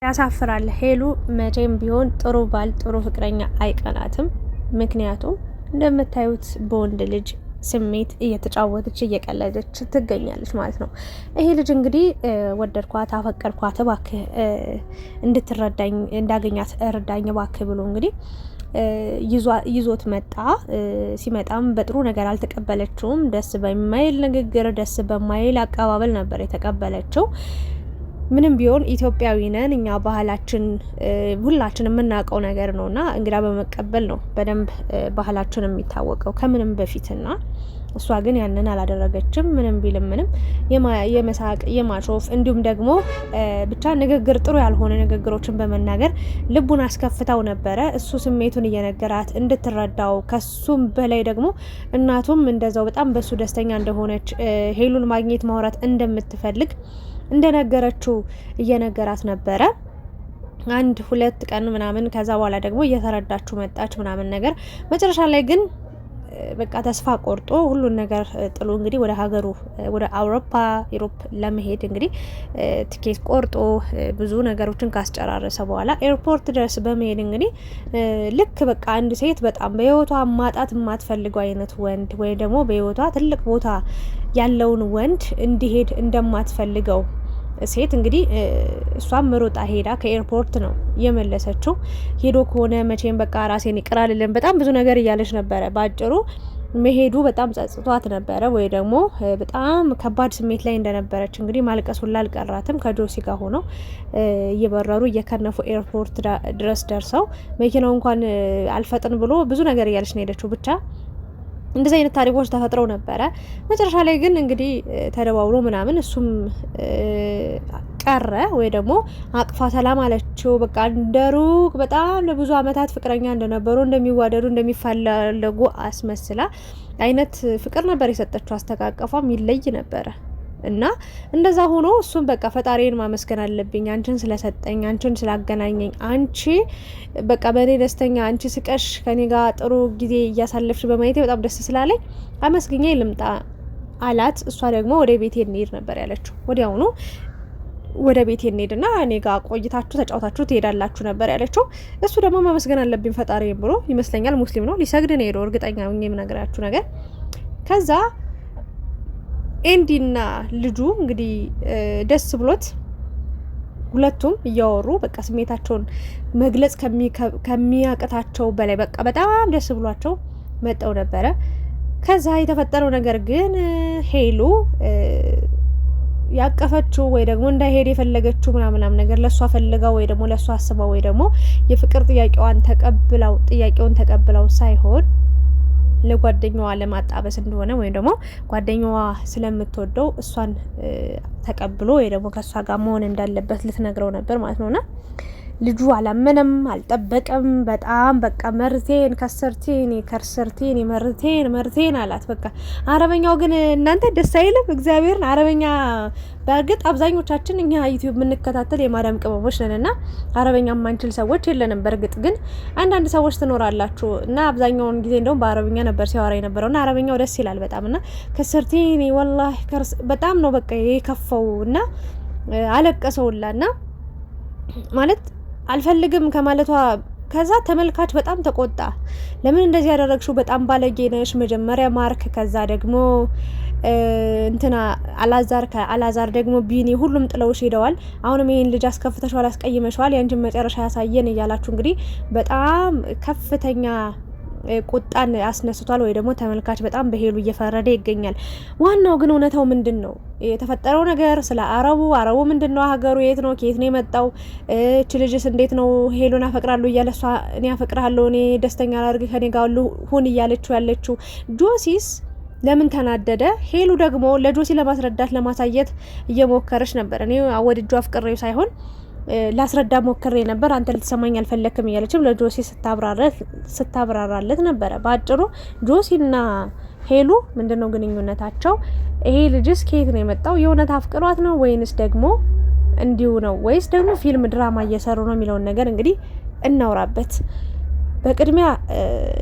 ያሳፍራል። ሄሉ መቼም ቢሆን ጥሩ ባል ጥሩ ፍቅረኛ አይቀናትም። ምክንያቱም እንደምታዩት በወንድ ልጅ ስሜት እየተጫወተች እየቀለደች ትገኛለች ማለት ነው። ይሄ ልጅ እንግዲህ ወደድኳት፣ አፈቀርኳት፣ እባክህ እንድትረዳኝ እንዳገኛት እርዳኝ እባክህ ብሎ እንግዲህ ይዞት መጣ። ሲመጣም በጥሩ ነገር አልተቀበለችውም። ደስ በማይል ንግግር፣ ደስ በማይል አቀባበል ነበር የተቀበለችው። ምንም ቢሆን ኢትዮጵያዊ ነን እኛ፣ ባህላችን ሁላችን የምናውቀው ነገር ነውና እንግዳ በመቀበል ነው በደንብ ባህላችን የሚታወቀው ከምንም በፊትና እሷ ግን ያንን አላደረገችም። ምንም ቢልም ምንም የመሳቅ የማሾፍ እንዲሁም ደግሞ ብቻ ንግግር ጥሩ ያልሆነ ንግግሮችን በመናገር ልቡን አስከፍታው ነበረ። እሱ ስሜቱን እየነገራት እንድትረዳው ከሱም በላይ ደግሞ እናቱም እንደዛው በጣም በሱ ደስተኛ እንደሆነች ሄሉን ማግኘት ማውራት እንደምትፈልግ እንደነገረችው እየነገራት ነበረ። 1-2 ቀን ምናምን ከዛ በኋላ ደግሞ እየተረዳችው መጣች ምናምን ነገር። መጨረሻ ላይ ግን በቃ ተስፋ ቆርጦ ሁሉን ነገር ጥሎ እንግዲህ ወደ ሀገሩ ወደ ዩሮፕ ለመሄድ እንግዲህ ትኬት ቆርጦ ብዙ ነገሮችን ካስጨራረሰ በኋላ ኤርፖርት ድረስ በመሄድ እንግዲህ ልክ በቃ አንድ ሴት በጣም በህይወቷ ማጣት የማትፈልገው አይነት ወንድ ወይ ደግሞ በህይወቷ ትልቅ ቦታ ያለውን ወንድ እንዲሄድ እንደማትፈልገው ሴት እንግዲህ እሷም ሮጣ ሄዳ ከኤርፖርት ነው የመለሰችው። ሄዶ ከሆነ መቼም በቃ ራሴን ይቅር አልልም በጣም ብዙ ነገር እያለች ነበረ። ባጭሩ መሄዱ በጣም ጸጽቷት ነበረ፣ ወይ ደግሞ በጣም ከባድ ስሜት ላይ እንደነበረች እንግዲህ ማልቀሱላ አልቀራትም። ከጆሲ ጋር ሆነው እየበረሩ እየከነፉ ኤርፖርት ድረስ ደርሰው መኪናው እንኳን አልፈጥን ብሎ ብዙ ነገር እያለች ነው ሄደችው። ብቻ እንደዚህ አይነት ታሪኮች ተፈጥረው ነበረ። መጨረሻ ላይ ግን እንግዲህ ተደባብሮ ምናምን እሱም ቀረ፣ ወይ ደግሞ አቅፋ ሰላም አለችው። በቃ እንደሩቅ በጣም ለብዙ አመታት ፍቅረኛ እንደነበሩ እንደሚዋደዱ እንደሚፈላለጉ አስመስላ አይነት ፍቅር ነበር የሰጠችው። አስተቃቀፏም ይለይ ነበረ እና እንደዛ ሆኖ እሱም በቃ ፈጣሪን ማመስገን አለብኝ አንቺን ስለሰጠኝ፣ አንቺን ስላገናኘኝ፣ አንቺ በቃ በእኔ ደስተኛ፣ አንቺ ስቀሽ ከኔ ጋር ጥሩ ጊዜ እያሳለፍሽ በማየቴ በጣም ደስ ስላለኝ አመስግኛ ልምጣ አላት። እሷ ደግሞ ወደ ቤቴ እንሄድ ነበር ያለችው። ወዲያውኑ ወደ ቤቴ እንሄድና እኔ ጋር ቆይታችሁ ተጫውታችሁ ትሄዳላችሁ ነበር ያለችው። እሱ ደግሞ ማመስገን አለብኝ ፈጣሪን ብሎ ይመስለኛል ሙስሊም ነው ሊሰግድ ነው ሄዶ፣ እርግጠኛ ነኝ የምነግራችሁ ነገር። ከዛ ኤንዲና ልጁ እንግዲህ ደስ ብሎት ሁለቱም እያወሩ በቃ ስሜታቸውን መግለጽ ከሚያቅታቸው በላይ በቃ በጣም ደስ ብሏቸው መጠው ነበረ። ከዛ የተፈጠረው ነገር ግን ሄሉ ያቀፈችው ወይ ደግሞ እንዳይሄድ የፈለገችው ምናምን ነገር ለሷ ፈልጋው ወይ ደግሞ ለሷ አስባው ወይ ደግሞ የፍቅር ጥያቄውን ተቀብላው ሳይሆን ለጓደኛዋ ለማጣበስ እንደሆነ ወይም ደግሞ ጓደኛዋ ስለምትወደው እሷን ተቀብሎ ወይ ደግሞ ከሷ ጋር መሆን እንዳለበት ልትነግረው ነበር ማለት ነውና ልጁ አላመነም፣ አልጠበቀም። በጣም በቃ መርቴን ከሰርቴን መርቴን አላት። በቃ አረበኛው ግን እናንተ ደስ አይልም? እግዚአብሔርን አረበኛ በእርግጥ አብዛኞቻችን እኛ ዩቲዩብ የምንከታተል የማዳም ቅመሞች ነንና አረበኛ ማንችል ሰዎች የለንም። በእርግጥ ግን አንዳንድ ሰዎች ትኖራላችሁ እና አብዛኛውን ጊዜ እንደውም በአረበኛ ነበር ሲያወራ የነበረውና አረበኛው ደስ ይላል በጣምና ከሰርቴን ወላሂ በጣም ነው በቃ የከፋውና አለቀሰውላና ማለት አልፈልግም ከማለቷ ከዛ ተመልካች በጣም ተቆጣ። ለምን እንደዚህ ያደረግሽው? በጣም ባለጌ ነሽ። መጀመሪያ ማርክ፣ ከዛ ደግሞ እንትና አላዛር ደግሞ ቢኒ፣ ሁሉም ጥለውሽ ሄደዋል። አሁንም ይሄን ልጅ አስከፍተሽዋል፣ አስቀይመሽዋል፣ ያንቺን መጨረሻ ያሳየን እያላችሁ እንግዲህ በጣም ከፍተኛ ቁጣን አስነስቷል። ወይ ደግሞ ተመልካች በጣም በሄሉ እየፈረደ ይገኛል። ዋናው ግን እውነታው ምንድን ነው የተፈጠረው ነገር? ስለ አረቡ ምንድን ነው? ሀገሩ የት ነው? ከየት ነው የመጣው? እቺ ልጅስ እንዴት ነው ሄሉን አፈቅራለሁ እያለ እሷ እኔ አፈቅራለሁ፣ እኔ ደስተኛ ላድርግ፣ ከኔ ጋር ሁን እያለችው ያለችው ጆሲስ ለምን ተናደደ? ሄሉ ደግሞ ለጆሲ ለማስረዳት ለማሳየት እየሞከረች ነበር። እኔ ወድጆ አፍቅሬው ሳይሆን ላስረዳ ሞክሬ ነበር፣ አንተ ልትሰማኝ አልፈለክም እያለችም ለጆሲ ስታብራራለት ነበረ። በአጭሩ ጆሲና ሄሉ ምንድነው ግንኙነታቸው? ይሄ ልጅስ ከየት ነው የመጣው? የእውነት አፍቅሯት ነው ወይንስ ደግሞ እንዲሁ ነው? ወይስ ደግሞ ፊልም ድራማ እየሰሩ ነው የሚለውን ነገር እንግዲህ እናውራበት። በቅድሚያ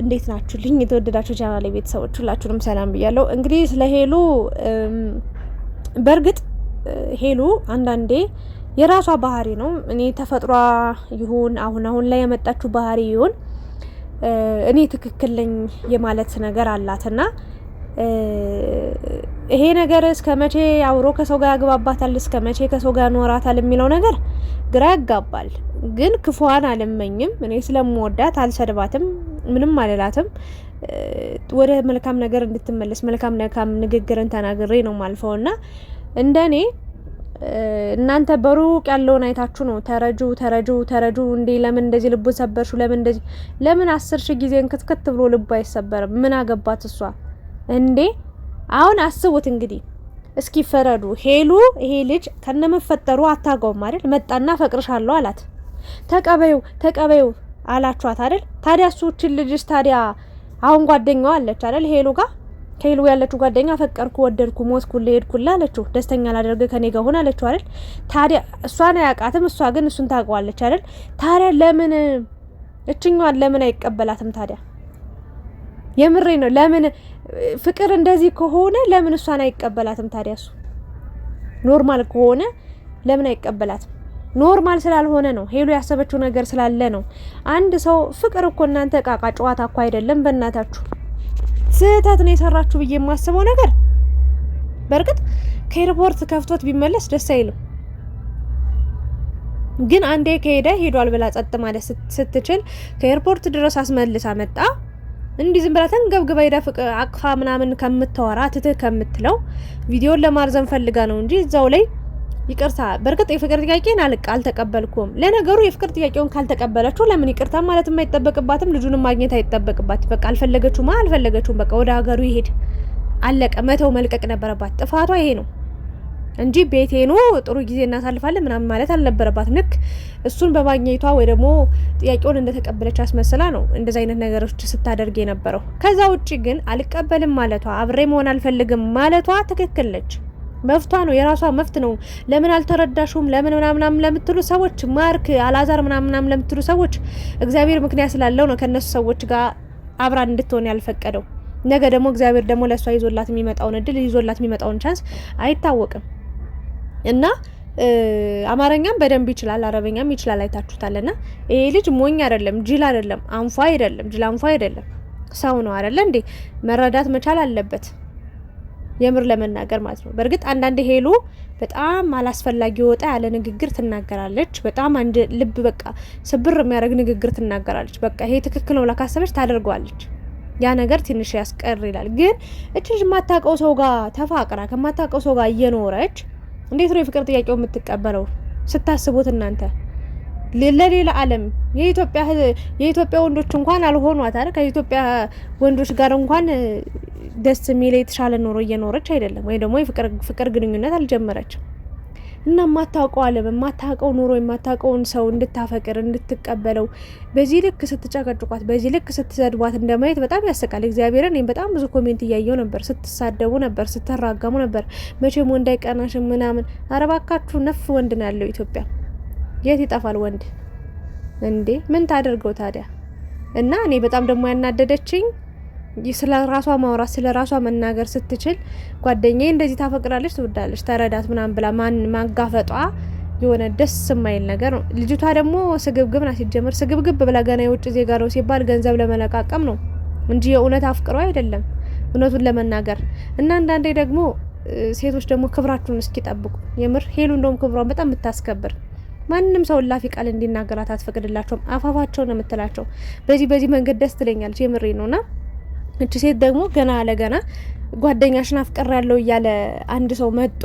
እንዴት ናችሁልኝ የተወደዳችሁ ቻናል ቤተሰቦች ሁላችሁንም ሰላም ብያለሁ። እንግዲህ ስለ ሄሉ በእርግጥ ሄሉ አንዳንዴ የራሷ ባህሪ ነው። እኔ ተፈጥሯ ይሁን አሁን ላይ ያመጣችው ባህሪ ይሁን እኔ ትክክል ነኝ የማለት ነገር አላትና ይሄ ነገር እስከመቼ አውሮ ከሰው ጋር ያግባባታል፣ እስከመቼ ከሰው ጋር ኖራታል የሚለው ነገር ግራ ያጋባል። ግን ክፉዋን አልመኝም። እኔ ስለምወዳት አልሰድባትም፣ ምንም አልላትም። ወደ መልካም ነገር እንድትመለስ መልካም ንግግርን ተናግሬ ነው ማልፈውና እንደኔ እናንተ በሩቅ ያለውን አይታችሁ ነው ተረጁ እንዴ ለምን እንደዚህ ልቡ ሰበርሹ፣ ለምን 10,000 ጊዜ እንክትክት ብሎ ልቡ አይሰበርም? ምን አገባት እሷ እንዴ? አሁን አስቡት እንግዲህ እስኪ ፈረዱ። ሄሉ ይሄ ልጅ ከነመፈጠሩ አታውቀውም አይደል? መጣና ፈቅርሻለሁ አላት። ተቀበዩ አላችኋት አይደል? ታዲያ እሱችን ልጅስ ታዲያ አሁን ጓደኛዋ አለች አይደል? ሄሉ ጋር ከሄሉ ያለችው ጓደኛ ፈቀርኩ፣ ወደድኩ፣ ሞትኩ፣ ሄድኩላ አለችው። ደስተኛ ላደርግ ከኔ ጋር ሆነ አለችው አይደል? ታዲያ እሷን አያውቃትም፣ እሷ ግን እሱን ታውቀዋለች አይደል? ታዲያ ለምን እችኛዋን ለምን አይቀበላትም ታዲያ? የምሬ ነው። ለምን ፍቅር እንደዚህ ከሆነ ለምን እሷን አይቀበላትም ታዲያ? እሱ ኖርማል ከሆነ ለምን አይቀበላትም? ኖርማል ስላልሆነ ነው። ሄሉ ያሰበችው ነገር ስላለ ነው። አንድ ሰው ፍቅር እኮ እናንተ ቃቃ ጨዋታ እኮ አይደለም። በእናታችሁ ስህተት ነው የሰራችሁ ብዬ የማስበው ነገር በእርግጥ ከኤርፖርት ከፍቶት ቢመለስ ደስ አይልም። ግን አንዴ ከሄደ ሄዷል ብላ ጸጥ ማለት ስትችል ከኤርፖርት ድረስ አስመልሳ መጣ። እንዲህ ዝም ብላ ተንገብግባ ሄዳ ፍቅር አቅፋ ምናምን ከምታወራ ትትህ ከምትለው ቪዲዮን ለማርዘም ፈልጋ ነው እንጂ እዛው ላይ ይቅርታ። በርግጥ የፍቅር ጥያቄን አልተቀበልኩም። ለነገሩ የፍቅር ጥያቄውን ካልተቀበለችው ለምን ይቅርታ ማለት የማይጠበቅባትም ልጁንም ማግኘት አይጠበቅባት። በቃ አልፈለገችውም። በቃ ወደ ሀገሩ ይሄድ አለቀ። መተው መልቀቅ ነበረባት። ጥፋቷ ይሄ ነው እንጂ ቤቴ ነው ጥሩ ጊዜ እናሳልፋለን ምናምን ማለት አልነበረባትም። ልክ እሱን በማግኘቷ ወይ ደግሞ ጥያቄውን እንደተቀበለች አስመስላ ነው እንደዛ አይነት ነገሮች ስታደርግ የነበረው። ከዛ ውጪ ግን አልቀበልም ማለቷ፣ አብሬ መሆን አልፈልግም ማለቷ ትክክል ነች። መፍቷ ነው፣ የራሷ መፍት ነው። ለምን አልተረዳሽውም ለምን ምናምን ለምትሉ ሰዎች፣ ማርክ አላዛር ምናምን ለምትሉ ሰዎች እግዚአብሔር ምክንያት ስላለው ነው ከነሱ ሰዎች ጋር አብራን እንድትሆን ያልፈቀደው። ነገ ደግሞ እግዚአብሔር ደግሞ ለሷ ይዞላት የሚመጣውን እድል ይዞላት የሚመጣውን ቻንስ አይታወቅም። እና አማርኛም በደንብ ይችላል፣ አረበኛም ይችላል። አይታችሁታልና ይሄ ልጅ ሞኝ አይደለም፣ ጅል አይደለም፣ አንፏ አይደለም፣ ሰው ነው አይደለ እንዴ? መረዳት መቻል አለበት። የምር ለመናገር ማለት ነው። በእርግጥ አንዳንድ ሄሉ በጣም አላስፈላጊ ወጣ ያለ ንግግር ትናገራለች። በጣም አንድ ልብ በቃ ስብር የሚያደርግ ንግግር ትናገራለች። በቃ ይሄ ትክክል ነው ብላ ካሰበች ታደርገዋለች። ያ ነገር ትንሽ ያስቀር ይላል። ግን እቺ የማታውቀው ሰው ጋር ተፋቅራ ከማታውቀው ሰው ጋር እየኖረች እንዴት ነው የፍቅር ጥያቄው የምትቀበለው? ስታስቡት እናንተ ለሌላ ዓለም የኢትዮጵያ ወንዶች እንኳን አልሆኗት አይደል? ከኢትዮጵያ ወንዶች ጋር እንኳን ደስ የሚል የተሻለ ኑሮ እየኖረች አይደለም፣ ወይ ደግሞ የፍቅር ግንኙነት አልጀመረችም። እና የማታውቀው ዓለም የማታውቀው ኑሮ የማታውቀውን ሰው እንድታፈቅር እንድትቀበለው በዚህ ልክ ስትጨቀጭቋት፣ በዚህ ልክ ስትሰድቧት እንደማየት በጣም ያሰቃል። እግዚአብሔርን እኔም በጣም ብዙ ኮሜንት እያየው ነበር። ስትሳደቡ ነበር፣ ስትራገሙ ነበር። መቼም ወንድ አይቀናሽም ምናምን። ኧረ እባካችሁ ነፍ ወንድ ነው ያለው ኢትዮጵያ። የት ይጠፋል ወንድ እንዴ? ምን ታደርገው ታዲያ? እና እኔ በጣም ደግሞ ያናደደችኝ ስለ ራሷ ማውራት ስለ ራሷ መናገር ስትችል ጓደኛዬ እንደዚህ ታፈቅራለች ትወዳለች ተረዳት ምናምን ብላ ማጋፈጧ የሆነ ደስ የማይል ነገር ነው። ልጅቷ ደግሞ ስግብግብ ናት። ሲጀምር ስግብግብ ብላ ገና የውጭ ዜጋ ነው ሲባል ገንዘብ ለመለቃቀም ነው እንጂ የእውነት አፍቅሮ አይደለም፣ እውነቱን ለመናገር እና አንዳንዴ ደግሞ ሴቶች ደግሞ ክብራችሁን እስኪጠብቁ። የምር ሄሉ እንደውም ክብሯን በጣም የምታስከብር ማንንም ሰው ላፊ ቃል እንዲናገራት አትፈቅድላቸውም። አፋፋቸው ነው የምትላቸው። በዚህ መንገድ ደስ ትለኛለች። የምሬ ነውና እቺ ሴት ደግሞ ገና ለገና ጓደኛሽን አፍቅራለሁ እያለ አንድ ሰው መጥቶ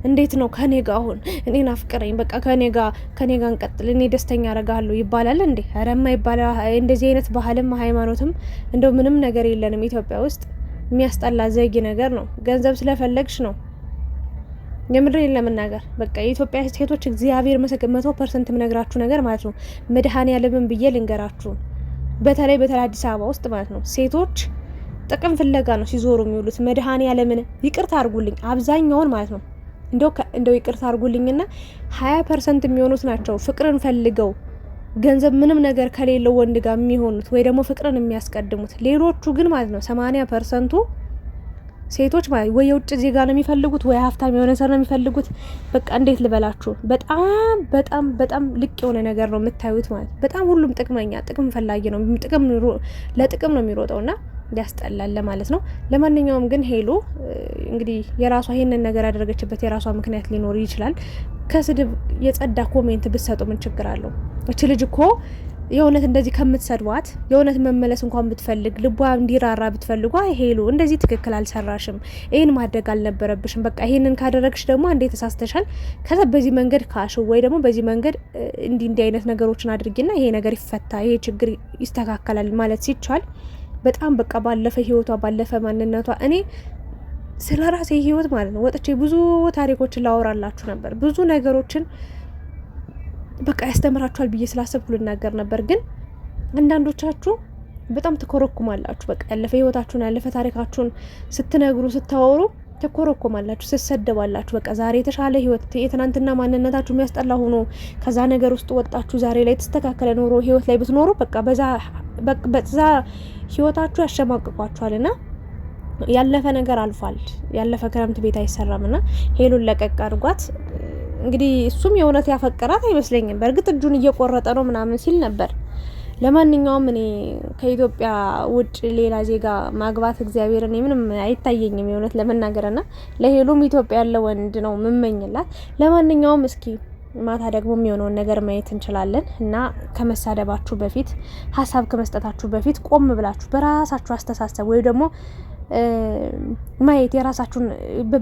እንዴት ነው ከኔ ጋር አሁን እኔን አፍቅረኝ በቃ ከኔ ጋር እንቀጥል እኔ ደስተኛ አረጋለሁ ይባላል እንዴ? አረማ ይባላል። እንደዚህ አይነት ባህልም ሃይማኖትም እንደው ምንም ነገር የለንም ኢትዮጵያ ውስጥ። የሚያስጠላ ዘጊ ነገር ነው። ገንዘብ ስለፈለግሽ ነው። የምድር ለመናገር በቃ የኢትዮጵያ ሴቶች እግዚአብሔር መሰከረ 100% ምነግራችሁ ነገር ማለት ነው። መድኃኔዓለምን ብዬ ልንገራችሁ፣ በተለይ አዲስ አበባ ውስጥ ማለት ነው ሴቶች ጥቅም ፍለጋ ነው ሲዞሩ የሚውሉት። መድኃኔዓለምን ይቅርታ አድርጉልኝ፣ አብዛኛውን ማለት ነው እንደው ይቅርታ አድርጉልኝና 20% የሚሆኑት ናቸው ፍቅርን ፈልገው ገንዘብ ምንም ነገር ከሌለው ወንድ ጋር የሚሆኑት ወይ ደግሞ ፍቅርን የሚያስቀድሙት። ሌሎቹ ግን ማለት ነው 80%ቱ ሴቶች ማለት ወይ የውጭ ዜጋ ነው የሚፈልጉት ወይ ሀብታም የሆነ ሰው ነው የሚፈልጉት። በቃ እንዴት ልበላችሁ በጣም በጣም በጣም ልቅ የሆነ ነገር ነው የምታዩት ማለት በጣም ሁሉም ጥቅመኛ ጥቅም ፈላጊ ነው። ለጥቅም ነው የሚሮጠውና ያስጠላል ማለት ነው። ለማንኛውም ግን ሄሉ እንግዲህ የራሷ ይሄንን ነገር ያደረገችበት የራሷ ምክንያት ሊኖር ይችላል። ከስድብ የጸዳ ኮሜንት ብትሰጡ ምን ችግር አለው? እቺ ልጅ እኮ የእውነት እንደዚህ ከምትሰድቧት የእውነት መመለስ እንኳን ብትፈልግ ልቧ እንዲራራ ብትፈልጓ ሄሉ እንደዚህ ትክክል አልሰራሽም፣ ይሄን ማድረግ አልነበረብሽም፣ በቃ ይሄንን ካደረግሽ ደግሞ እንዴት ተሳስተሻል፣ ከዛ በዚህ መንገድ ካሽ ወይ ደግሞ በዚህ መንገድ እንዲህ አይነት ነገሮችን አድርጊና ይሄ ነገር ይፈታ፣ ይሄ ችግር ይስተካከላል ማለት ሲቻል በጣም በቃ ባለፈ ህይወቷ ባለፈ ማንነቷ እኔ ስለ ራሴ ህይወት ማለት ነው ወጥቼ ብዙ ታሪኮችን ላወራላችሁ ነበር። ብዙ ነገሮችን በቃ ያስተምራችኋል ብዬ ስላሰብኩ ልናገር ነበር። ግን አንዳንዶቻችሁ በጣም ትኮረኩማላችሁ። በቃ ያለፈ ህይወታችሁን ያለፈ ታሪካችሁን ስትነግሩ ስታወሩ ትኮረኩማላችሁ፣ ስትሰደባላችሁ። በቃ ዛሬ የተሻለ ህይወት የትናንትና ማንነታችሁ የሚያስጠላ ሆኖ ከዛ ነገር ውስጥ ወጣችሁ ዛሬ ላይ የተስተካከለ ኖሮ ህይወት ላይ ብትኖሩ በቃ በዛ ህይወታችሁ ያሸማቅቋችኋልና ያለፈ ነገር አልፏል። ያለፈ ክረምት ቤት አይሰራምና ሄሉን ለቀቅ አድርጓት። እንግዲህ እሱም የእውነት ያፈቀራት አይመስለኝም። በእርግጥ እጁን እየቆረጠ ነው ምናምን ሲል ነበር። ለማንኛውም እኔ ከኢትዮጵያ ውጭ ሌላ ዜጋ ማግባት እግዚአብሔር እኔ ምንም አይታየኝም የእውነት ለመናገርና ለሄሉም ኢትዮጵያ ያለ ወንድ ነው ምመኝላት። ለማንኛውም እስኪ ማታ ደግሞ የሚሆነውን ነገር ማየት እንችላለን እና ከመሳደባችሁ በፊት ሀሳብ ከመስጠታችሁ በፊት ቆም ብላችሁ በራሳችሁ አስተሳሰብ ወይ ደግሞ ማየት የራሳችሁን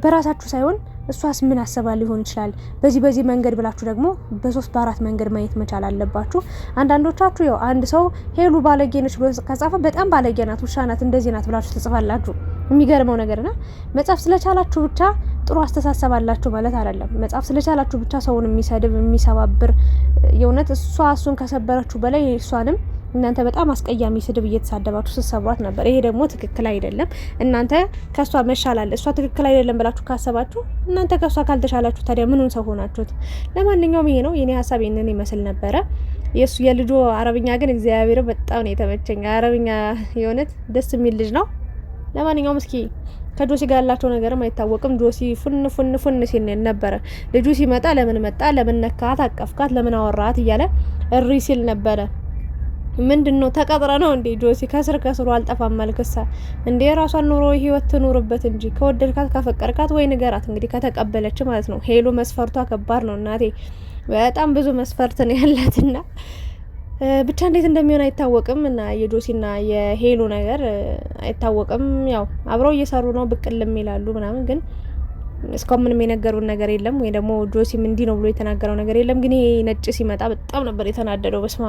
በራሳችሁ ሳይሆን እሷስ ምን አሰባ ሊሆን ይችላል በዚህ መንገድ ብላችሁ ደግሞ በ3 በ4 መንገድ ማየት መቻል አለባችሁ። አንዳንዶቻችሁ ያው አንድ ሰው ሄሉ ባለጌ ነች ብሎ ከጻፈ በጣም ባለጌ ናት፣ ውሻ ናት፣ እንደዚህ ናት ብላችሁ ትጽፋላችሁ። የሚገርመው ነገርና መጻፍ ስለቻላችሁ ብቻ ጥሩ አስተሳሰብ አላችሁ ማለት አይደለም። መጻፍ ስለቻላችሁ ብቻ ሰውን የሚሰድብ የሚሰባብር የእውነት እሱን ከሰበረችሁ በላይ እሷንም እናንተ በጣም አስቀያሚ ስድብ እየተሳደባችሁ ስትሰብሯት ነበር። ይሄ ደግሞ ትክክል አይደለም። እናንተ ከሷ መሻላል እሷ ትክክል አይደለም ብላችሁ ካሰባችሁ እናንተ ከሷ ካልተሻላችሁ ታዲያ ምኑን ሰው ሆናችሁት? ለማንኛውም ይሄ ነው የኔ ሀሳብ፣ ይሄንን ይመስል ነበረ። የልጁ አረብኛ ግን እግዚአብሔር በጣም ነው የተመቸኝ። አረብኛ የሆነት ደስ የሚል ልጅ ነው። ለማንኛውም እስኪ ከጆሲ ጋር ያላቸው ነገርም አይታወቅም። ጆሲ ፉን ሲል ነበረ። ልጁ ሲመጣ ለምን መጣ፣ ለምን ነካት፣ አቀፍካት፣ ለምን አወራት እያለ እሪ ሲል ነበረ። ምንድነው ተቀጥረ ነው እንዴ? ጆሲ ከስሩ አልጠፋም ማልከሳ እንዴ? የራሷን ኑሮ ህይወት ትኑርበት እንጂ ከወደድካት ካፈቀርካት ወይ ንገራት እንግዲህ ከተቀበለች ማለት ነው። ሄሉ መስፈርቷ ከባድ ነው እናቴ፣ በጣም ብዙ መስፈርት ነው ያላትና ብቻ እንዴት እንደሚሆን አይታወቅም። እና የጆሲና የሄሉ ነገር አይታወቅም። ያው አብረው እየሰሩ ነው፣ ብቅልም ይላሉ ምናምን ግን እስካሁን ምንም የነገሩን ነገር የለም። ወይ ደግሞ ጆሲም እንዲህ ነው ብሎ የተናገረው ነገር የለም። ግን ይሄ ነጭ ሲመጣ በጣም ነበር የተናደደው። በስማ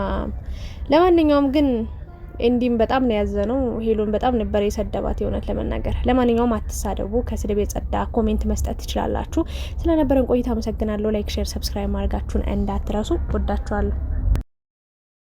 ለማንኛውም ግን እንዲም በጣም ነው ያዘነው። ሄሉን በጣም ነበር የሰደባት የሆነት ለመናገር። ለማንኛውም አትሳደቡ፣ ከስድብ የጸዳ ኮሜንት መስጠት ትችላላችሁ። ስለነበረን ቆይታ አመሰግናለሁ። ላይክ፣ ሼር፣ ሰብስክራይብ ማድረጋችሁን እንዳትረሱ። ወዳችኋለሁ።